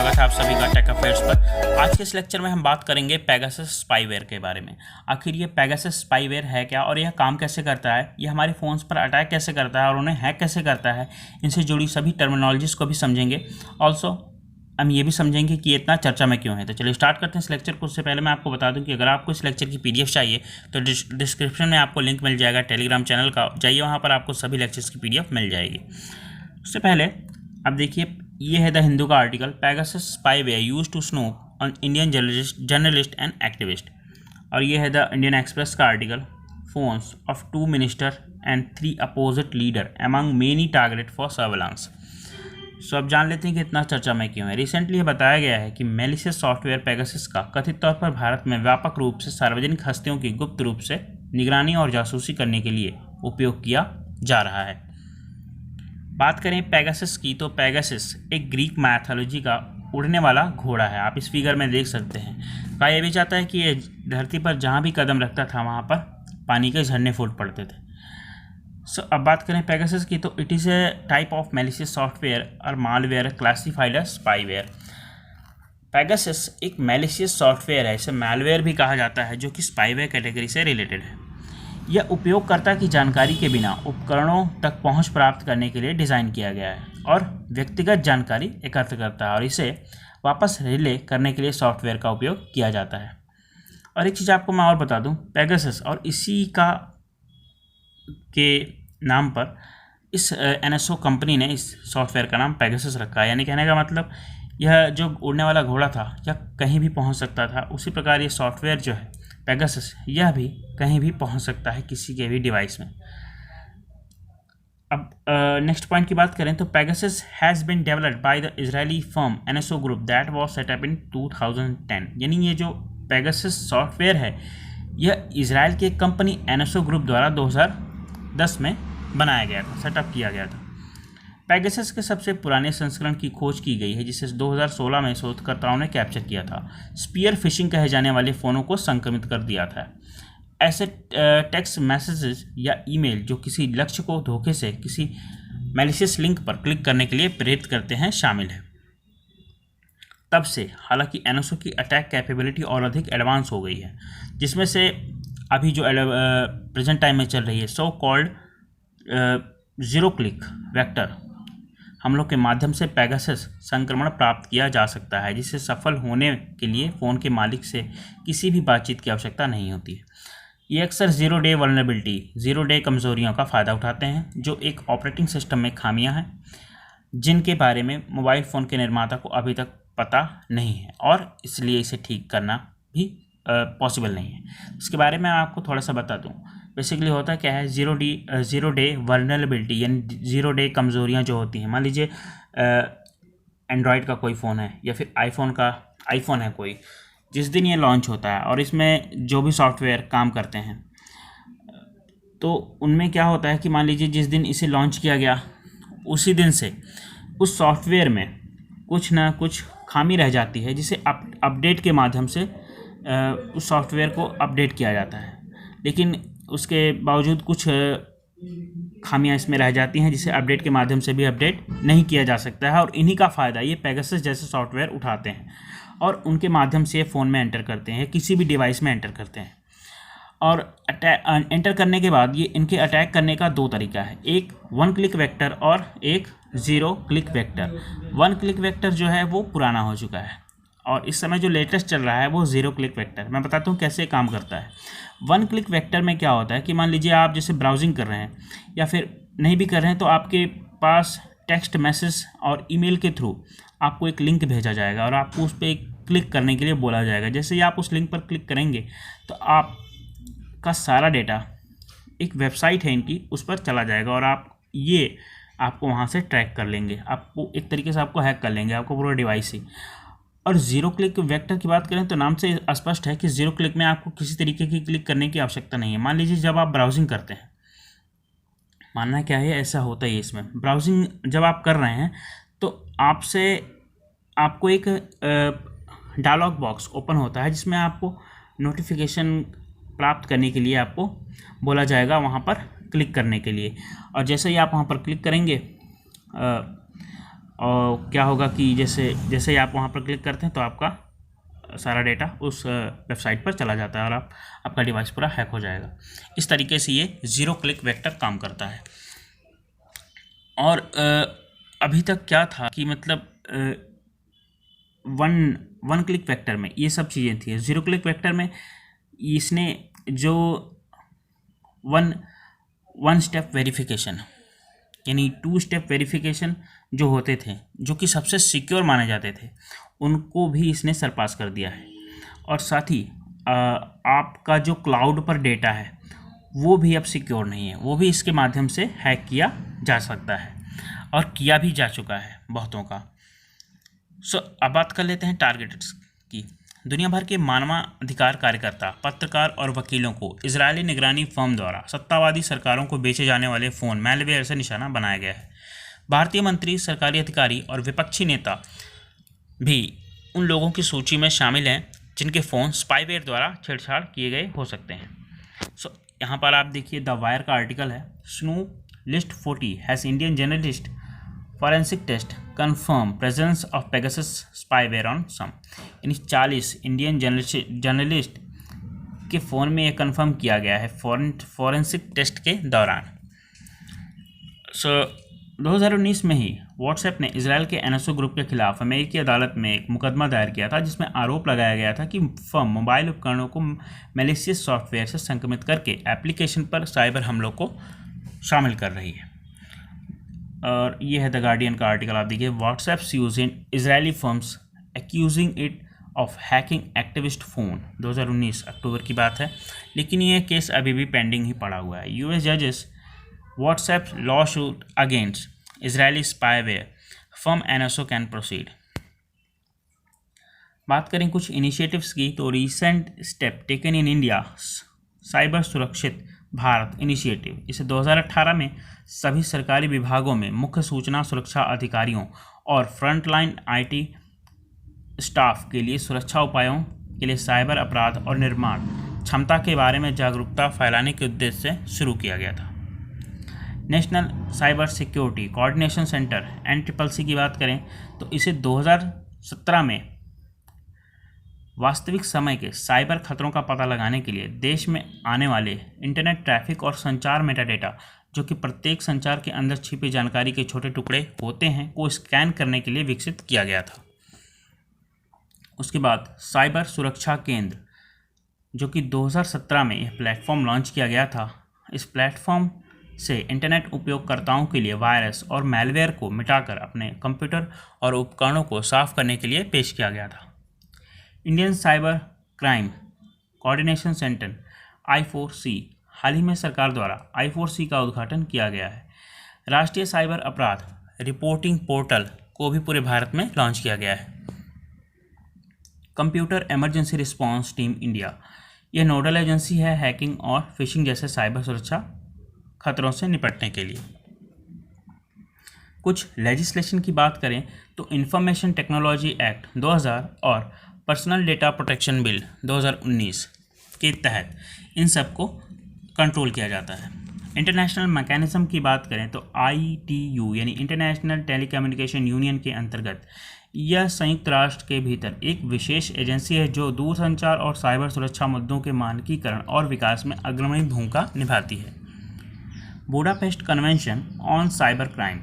स्वागत है आप सभी का टेक अफेयर्स पर। आज के इस लेक्चर में हम बात करेंगे पेगासस स्पाईवेयर के बारे में। आखिर ये पेगासस स्पाईवेयर है क्या और यह काम कैसे करता है, ये हमारे फ़ोन्स पर अटैक कैसे करता है और उन्हें हैक कैसे करता है, इनसे जुड़ी सभी टर्मिनोलॉजीज को भी समझेंगे। ऑल्सो हम ये भी समझेंगे कि ये इतना चर्चा में क्यों है। तो चलिए स्टार्ट करते हैं इस लेक्चर को। उससे पहले मैं आपको बता दूं कि अगर आपको इस लेक्चर की PDF चाहिए तो डिस्क्रिप्शन में आपको लिंक मिल जाएगा टेलीग्राम चैनल का, जाइए वहाँ पर आपको सभी लेक्चर्स की PDF मिल जाएगी। उससे पहले अब देखिए, ये है द हिंदू का article, Pegasus spyware used to snoop on Indian journalist and activist. और ये है द इंडियन एक्सप्रेस का article, phones of 2 minister and 3 opposite leader among many target for surveillance. So अब जान लेते हैं कि इतना चर्चा में क्यों है। रिसेंटली बताया गया है कि मैलिशियस सॉफ्टवेयर पेगासस का कथित तौर पर भारत में व्यापक रूप से सार्वजनिक हस्तियों की गुप्त रूप से निगरानी और जासूसी करने के लिए उपयोग किया जा रहा है। बात करें पेगासस की, तो पेगासस एक ग्रीक मैथोलॉजी का उड़ने वाला घोड़ा है। आप इस फिगर में देख सकते हैं। कहा यह भी जाता है कि ये धरती पर जहाँ भी कदम रखता था वहाँ पर पानी के झरने फूट पड़ते थे। अब बात करें पेगासस की, तो it is a type of malicious software और malware classified as spyware. Pegasus एक मैलिशियस सॉफ्टवेयर है, इसे मालवेयर भी कहा जाता है, जो कि स्पाईवेयर कैटेगरी से रिलेटेड है। यह उपयोगकर्ता की जानकारी के बिना उपकरणों तक पहुंच प्राप्त करने के लिए डिज़ाइन किया गया है और व्यक्तिगत जानकारी एकत्र करता है और इसे वापस रिले करने के लिए सॉफ्टवेयर का उपयोग किया जाता है। और एक चीज़ आपको मैं और बता दूं, पेगासस और इसी का के नाम पर इस NSO कंपनी ने इस सॉफ्टवेयर का नाम पेगासस रखा है। यानी कहने का मतलब यह जो उड़ने वाला घोड़ा था यह कहीं भी पहुंच सकता था, उसी प्रकार ये सॉफ्टवेयर जो है पेगासस यह भी कहीं भी पहुंच सकता है किसी के भी डिवाइस में। अब नेक्स्ट पॉइंट की बात करें तो Pegasus has been developed by the Israeli firm NSO group that was set up in 2010। यानी ये जो पेगासस सॉफ्टवेयर है यह इजराइल के कंपनी NSO ग्रुप द्वारा 2010 में बनाया गया था, सेटअप किया गया था। पेगासस के सबसे पुराने संस्करण की खोज की गई है, जिसे 2016 में शोधकर्ताओं ने कैप्चर किया था। स्पीयर फिशिंग कहे जाने वाले फ़ोनों को संक्रमित कर दिया था। ऐसे टेक्स्ट मैसेजेस या ईमेल जो किसी लक्ष्य को धोखे से किसी मैलिशियस लिंक पर क्लिक करने के लिए प्रेरित करते हैं शामिल है। तब से हालांकि NSO की अटैक कैपेबिलिटी और अधिक एडवांस हो गई है, जिसमें से अभी जो प्रेजेंट टाइम में चल रही है so called zero click vector हमलों के माध्यम से पेगासस संक्रमण प्राप्त किया जा सकता है, जिससे सफल होने के लिए फ़ोन के मालिक से किसी भी बातचीत की आवश्यकता नहीं होती है। ये अक्सर zero day vulnerability, zero day कमज़ोरियों का फ़ायदा उठाते हैं, जो एक ऑपरेटिंग सिस्टम में खामियां हैं जिनके बारे में मोबाइल फ़ोन के निर्माता को अभी तक पता नहीं है और इसलिए इसे ठीक करना भी पॉसिबल नहीं है। इसके बारे में आपको थोड़ा सा बता दूं। बेसिकली होता क्या है, ज़ीरो डे वल्नरेबिलिटी यानी ज़ीरो डे कमज़ोरियाँ जो होती हैं, मान लीजिए एंड्रॉयड का कोई फ़ोन है या फिर आईफोन है कोई, जिस दिन ये लॉन्च होता है और इसमें जो भी सॉफ्टवेयर काम करते हैं तो उनमें क्या होता है कि मान लीजिए जिस दिन इसे लॉन्च किया गया उसी दिन से उस सॉफ्टवेयर में कुछ ना कुछ खामी रह जाती है, जिसे अपडेट के माध्यम से उस सॉफ्टवेयर को अपडेट किया जाता है। लेकिन उसके बावजूद कुछ खामियां इसमें रह जाती हैं, जिसे अपडेट के माध्यम से भी अपडेट नहीं किया जा सकता है और इन्हीं का फ़ायदा ये पेगासस जैसे सॉफ्टवेयर उठाते हैं और उनके माध्यम से फ़ोन में एंटर करते हैं, किसी भी डिवाइस में एंटर करते हैं। और एंटर करने के बाद ये इनके अटैक करने का 2 तरीका है, एक 1 क्लिक वेक्टर और एक 0 क्लिक वेक्टर। 1 क्लिक वेक्टर जो है वो पुराना हो चुका है और इस समय जो लेटेस्ट चल रहा है वो 0 क्लिक वेक्टर। मैं बताता हूँ कैसे काम करता है। 1 क्लिक वेक्टर में क्या होता है कि मान लीजिए आप जैसे ब्राउजिंग कर रहे हैं या फिर नहीं भी कर रहे हैं तो आपके पास टेक्स्ट मैसेज और ईमेल के थ्रू आपको एक लिंक भेजा जाएगा और आपको उस पर क्लिक करने के लिए बोला जाएगा। जैसे ही आप उस लिंक पर क्लिक करेंगे तो आपका सारा डेटा, एक वेबसाइट है इनकी, उस पर चला जाएगा और आपको वहाँ से ट्रैक कर लेंगे, आपको एक तरीके से आपको हैक कर लेंगे, आपको पूरा डिवाइस ही। और 0 क्लिक वेक्टर की बात करें तो नाम से स्पष्ट है कि 0 क्लिक में आपको किसी तरीके की क्लिक करने की आवश्यकता नहीं है। मान लीजिए जब आप ब्राउजिंग करते हैं, मानना क्या है ऐसा होता ही है इसमें, ब्राउजिंग जब आप कर रहे हैं तो आपको एक डायलॉग बॉक्स ओपन होता है जिसमें आपको नोटिफिकेशन प्राप्त करने के लिए आपको बोला जाएगा वहाँ पर क्लिक करने के लिए। और जैसे ही आप वहाँ पर क्लिक करेंगे और क्या होगा कि जैसे जैसे ही आप वहाँ पर क्लिक करते हैं तो आपका सारा डेटा उस वेबसाइट पर चला जाता है और आपका डिवाइस पूरा हैक हो जाएगा। इस तरीके से ये ज़ीरो क्लिक वेक्टर काम करता है। और अभी तक क्या था कि मतलब वन क्लिक वेक्टर में ये सब चीज़ें थी। ज़ीरो क्लिक वेक्टर में इसने जो वन स्टेप वेरिफिकेशन यानी टू स्टेप वेरिफिकेशन जो होते थे, जो कि सबसे सिक्योर माने जाते थे, उनको भी इसने सरपास कर दिया है। और साथ ही आपका जो क्लाउड पर डेटा है वो भी अब सिक्योर नहीं है, वो भी इसके माध्यम से हैक किया जा सकता है और किया भी जा चुका है बहुतों का। अब बात कर लेते हैं टारगेटेड्स की। दुनिया भर के मानवाधिकार कार्यकर्ता, पत्रकार और वकीलों को इजरायली निगरानी फर्म द्वारा सत्तावादी सरकारों को बेचे जाने वाले फ़ोन मैलवेयर से निशाना बनाया गया है। भारतीय मंत्री, सरकारी अधिकारी और विपक्षी नेता भी उन लोगों की सूची में शामिल हैं जिनके फ़ोन स्पाईवेयर द्वारा छेड़छाड़ किए गए हो सकते हैं। यहाँ पर आप देखिए द वायर का आर्टिकल है, snoop list 40 has Indian journalist forensic test confirm presence of Pegasus spyware on some. यानी 40 इंडियन जर्नलिस्ट के फ़ोन में यह कन्फर्म किया गया है फॉरेंसिक टेस्ट के दौरान। 2019 में ही व्हाट्सएप ने इसराइल के एनएसओ ग्रुप के खिलाफ अमेरिकी अदालत में एक मुकदमा दायर किया था, जिसमें आरोप लगाया गया था कि फर्म मोबाइल उपकरणों को मैलिशियस सॉफ्टवेयर से संक्रमित करके एप्लीकेशन पर साइबर हमलों को शामिल कर रही है। और ये है द गार्डियन का आर्टिकल, आप देखिए, WhatsApps using Israeli firms accusing it of hacking activist phone. 2019 अक्टूबर की बात है, लेकिन ये केस अभी भी पेंडिंग ही पड़ा हुआ है। यूएस जजेस WhatsApp lawsuit against Israeli spyware firm NSO can proceed। बात करें कुछ इनिशिएटिव्स की, तो recent step taken in India cyber सुरक्षित भारत इनिशिएटिव, इसे 2018 में सभी सरकारी विभागों में मुख्य सूचना सुरक्षा अधिकारियों और फ्रंटलाइन IT स्टाफ के लिए सुरक्षा उपायों के लिए साइबर अपराध और निर्माण क्षमता के बारे में जागरूकता फैलाने के उद्देश्य से शुरू किया गया था। National cyber security coordination centre NCCC की बात करें तो इसे 2017 में वास्तविक समय के साइबर खतरों का पता लगाने के लिए देश में आने वाले इंटरनेट ट्रैफिक और संचार मेटाडेटा, जो कि प्रत्येक संचार के अंदर छिपी जानकारी के छोटे टुकड़े होते हैं, को स्कैन करने के लिए विकसित किया गया था। उसके बाद साइबर सुरक्षा केंद्र, जो कि 2017 में यह प्लेटफॉर्म लॉन्च किया गया था। इस प्लेटफॉर्म से इंटरनेट उपयोगकर्ताओं के लिए वायरस और मैलवेयर को मिटाकर अपने कंप्यूटर और उपकरणों को साफ करने के लिए पेश किया गया था। Indian cyber crime coordination centre I4C, हाल ही में सरकार द्वारा I4C का उद्घाटन किया गया है। राष्ट्रीय साइबर अपराध रिपोर्टिंग पोर्टल को भी पूरे भारत में लॉन्च किया गया है। Computer emergency response team India, यह नोडल एजेंसी है हैकिंग और फिशिंग जैसे साइबर सुरक्षा खतरों से निपटने के लिए। कुछ लेजिस्लेशन की बात करें तो इंफॉर्मेशन टेक्नोलॉजी एक्ट 2000 और पर्सनल डेटा प्रोटेक्शन बिल 2019 के तहत इन सब को कंट्रोल किया जाता है। इंटरनेशनल मैकेनिज्म की बात करें तो ITU यानी इंटरनेशनल टेलीकम्युनिकेशन यूनियन के अंतर्गत यह संयुक्त राष्ट्र के भीतर एक विशेष एजेंसी है जो दूरसंचार और साइबर सुरक्षा मुद्दों के मानकीकरण और विकास में अग्रणी भूमिका निभाती है। Budapest convention on cyber crime,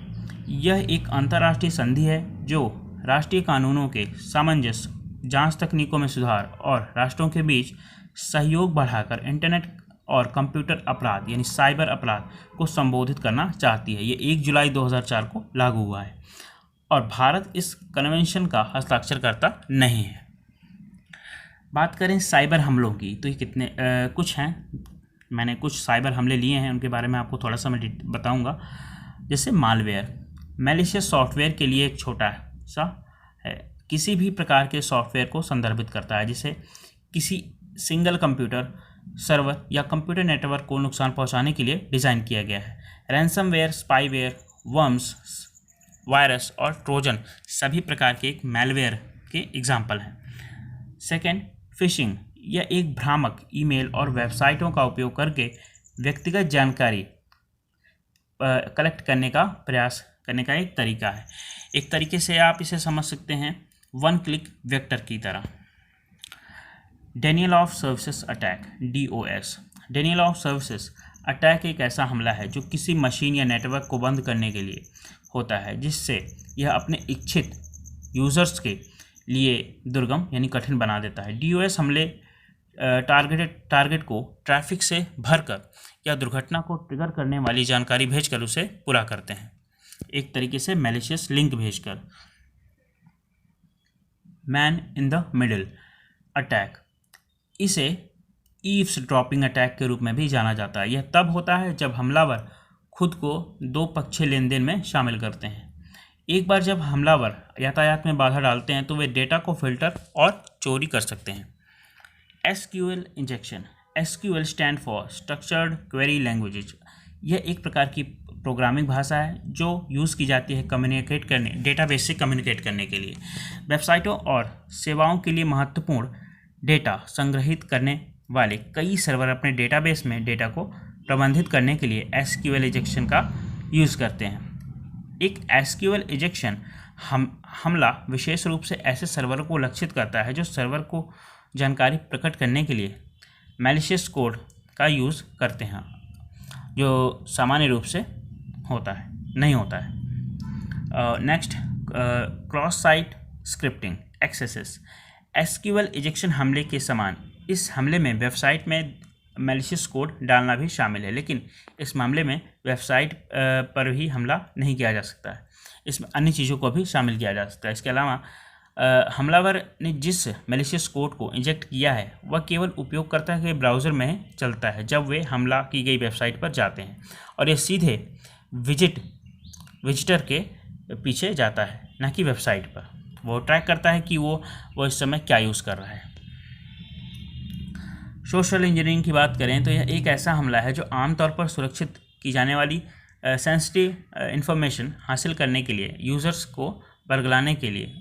यह एक अंतर्राष्ट्रीय संधि है जो राष्ट्रीय कानूनों के सामंजस्य, जांच तकनीकों में सुधार और राष्ट्रों के बीच सहयोग बढ़ाकर इंटरनेट और कंप्यूटर अपराध यानी साइबर अपराध को संबोधित करना चाहती है। ये 1 जुलाई 2004 को लागू हुआ है और भारत इस कन्वेंशन का हस्ताक्षरकर्ता नहीं है। बात करें साइबर हमलों की तो ये कितने कुछ हैं। मैंने कुछ साइबर हमले लिए हैं, उनके बारे में आपको थोड़ा सा मैं बताऊंगा। जैसे मालवेयर, मैलिशियस सॉफ्टवेयर के लिए एक छोटा सा है, किसी भी प्रकार के सॉफ्टवेयर को संदर्भित करता है जिसे किसी सिंगल कंप्यूटर, सर्वर या कंप्यूटर नेटवर्क को नुकसान पहुंचाने के लिए डिज़ाइन किया गया है। रैंसमवेयर, स्पाईवेयर, वर्म्स, वायरस और ट्रोजन सभी प्रकार के एक मैलवेयर के एग्जाम्पल हैं। सेकेंड, फिशिंग, यह एक भ्रामक ईमेल और वेबसाइटों का उपयोग करके व्यक्तिगत जानकारी कलेक्ट करने का प्रयास करने का एक तरीका है। एक तरीके से आप इसे समझ सकते हैं वन क्लिक वेक्टर की तरह। Daniel of services attack, DOS। Daniel of services attack एक ऐसा हमला है जो किसी मशीन या नेटवर्क को बंद करने के लिए होता है, जिससे यह अपने इच्छित यूज़र्स के लिए दुर्गम यानी कठिन बना देता है। DOS हमले टारगेट को ट्रैफिक से भरकर या दुर्घटना को ट्रिगर करने वाली जानकारी भेजकर उसे पूरा करते हैं, एक तरीके से मैलिशियस लिंक भेजकर। Man in the middle attack, इसे ईव्सड्रॉपिंग अटैक के रूप में भी जाना जाता है। यह तब होता है जब हमलावर खुद को दो पक्षीय लेन देन में शामिल करते हैं। एक बार जब हमलावर यातायात में बाधा डालते हैं तो वे डेटा को फिल्टर और चोरी कर सकते हैं। SQL injection, SQL stand for structured query languages. यह एक प्रकार की प्रोग्रामिंग भाषा है जो यूज़ की जाती है कम्युनिकेट करने, डेटाबेस से कम्युनिकेट करने के लिए। वेबसाइटों और सेवाओं के लिए महत्वपूर्ण डेटा संग्रहित करने वाले कई सर्वर अपने डेटाबेस में डेटा को प्रबंधित करने के लिए SQL इंजेक्शन का यूज़ करते हैं। एक SQL इंजेक्शन हमला विशेष रूप से ऐसे सर्वरों को लक्षित करता है जो सर्वर को जानकारी प्रकट करने के लिए मैलिशियस कोड का यूज़ करते हैं, जो सामान्य रूप से नहीं होता है। Next, cross site scripting axes. SQL injection हमले के समान इस हमले में वेबसाइट में मैलिशियस कोड डालना भी शामिल है, लेकिन इस मामले में वेबसाइट पर ही हमला नहीं किया जा सकता है, इसमें अन्य चीज़ों को भी शामिल किया जा सकता है। इसके अलावा हमलावर ने जिस मैलिशियस कोड को इंजेक्ट किया है वह केवल उपयोगकर्ता के ब्राउज़र में चलता है जब वे हमला की गई वेबसाइट पर जाते हैं, और यह सीधे विजिटर के पीछे जाता है, न कि वेबसाइट पर। वो ट्रैक करता है कि वो इस समय क्या यूज़ कर रहा है। सोशल इंजीनियरिंग की बात करें तो यह एक ऐसा हमला है जो आमतौर पर सुरक्षित की जाने वाली सेंसिटिव इंफॉर्मेशन हासिल करने के लिए, यूज़र्स को बरगलाने के लिए,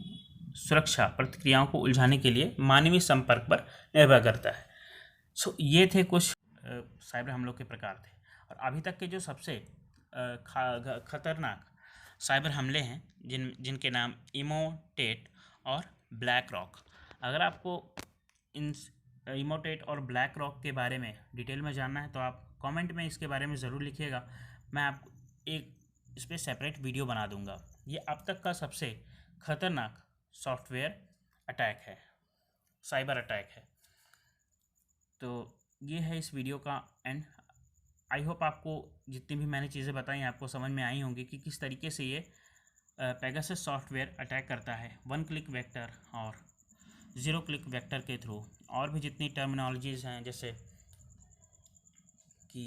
सुरक्षा प्रतिक्रियाओं को उलझाने के लिए मानवीय संपर्क पर निर्भर करता है। ये थे कुछ साइबर हमलों के प्रकार थे, और अभी तक के जो सबसे खतरनाक साइबर हमले हैं जिनके नाम इमोटेट और ब्लैक रॉक। अगर आपको इन इमोटेट और ब्लैक रॉक के बारे में डिटेल में जानना है तो आप कमेंट में इसके बारे में ज़रूर लिखिएगा, मैं आपको एक इस पर सेपरेट वीडियो बना दूंगा। ये अब तक का सबसे खतरनाक सॉफ्टवेयर अटैक है, साइबर अटैक है। तो ये है इस वीडियो का एंड। आई होप आपको जितनी भी मैंने चीज़ें बताई आपको समझ में आई होंगी कि किस तरीके से ये पेगासस सॉफ्टवेयर अटैक करता है वन क्लिक वेक्टर और ज़ीरो क्लिक वेक्टर के थ्रू। और भी जितनी टर्मिनोलॉजीज़ हैं, जैसे कि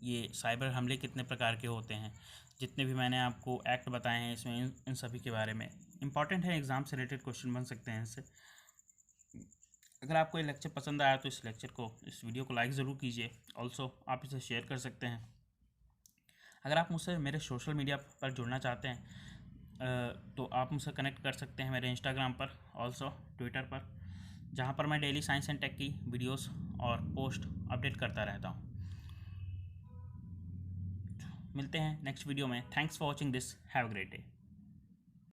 ये साइबर हमले कितने प्रकार के होते हैं, जितने भी मैंने आपको एक्ट बताए हैं इसमें इन सभी के बारे में इंपॉर्टेंट है, एग्ज़ाम से रिलेटेड क्वेश्चन बन सकते हैं इससे। अगर आपको ये लेक्चर पसंद आया तो इस वीडियो को लाइक ज़रूर कीजिए। ऑल्सो आप इसे शेयर कर सकते हैं। अगर आप मुझसे मेरे सोशल मीडिया पर जुड़ना चाहते हैं तो आप मुझसे कनेक्ट कर सकते हैं मेरे इंस्टाग्राम पर, ऑल्सो ट्विटर पर, जहाँ पर मैं डेली साइंस एंड टेक की वीडियोस और पोस्ट अपडेट करता रहता हूँ। मिलते हैं नेक्स्ट वीडियो में। Thanks for watching this, have a great day.